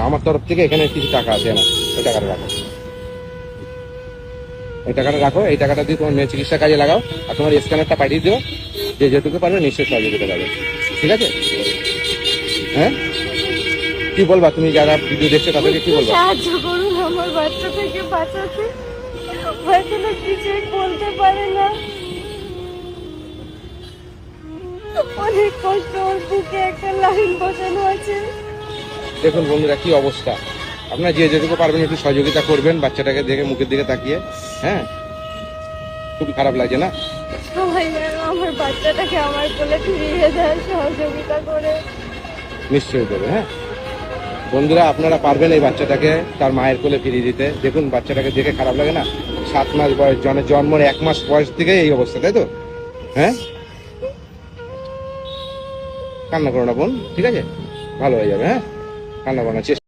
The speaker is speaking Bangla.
আমার তরফ থেকে এখানে কিছু টাকা আছে না, ওই টাকাটা রাখো, ওই টাকাটা রাখো। এই টাকাটা দিয়ে তোমার মেয়ে চিকিৎসা কাজে লাগাও, আর তোমার স্ক্যানারটা পাঠিয়ে দিও, যে যেটুকু পারবে নিশ্চয়ই সহযোগিতা পাবে। ঠিক আছে? হ্যাঁ, কি বলবা তুমি? যারা ভিডিও দেখছো তাদেরকে কি বলবা? সাহায্য করুন আমার বাচ্চা থেকে বাঁচাতে। হয়তো কিছুই বলতে পারে না, অনেক কষ্ট, ওর বুকে একটা লাইন বসানো আছে। দেখুন বন্ধুরা কি অবস্থা, আপনারা যে যেটুকু পারবেন একটু সহযোগিতা করবেন বাচ্চাটাকে দেখে, মুখের দিকে তাকিয়ে। হ্যাঁ, খুবই খারাপ লাগছে না? সবাই যেন আমার বাচ্চাটাকে আমার কোলে ফিরিয়ে দেয় সহযোগিতা করে। নিশ্চয়ই দেবে। হ্যাঁ বন্ধুরা, আপনারা পারবেন এই বাচ্চাটাকে তার মায়ের কোলে ফিরিয়ে দিতে। দেখুন বাচ্চাটাকে দেখে খারাপ লাগে না? 7 মাস বয়স, জন্মের 1 মাস বয়স থেকে এই অবস্থা, তাই তো? হ্যাঁ, কান্না করো না বোন, ঠিক আছে? ভালো হয়ে যাবে। হ্যাঁ, কান্না করো না, চেষ্টা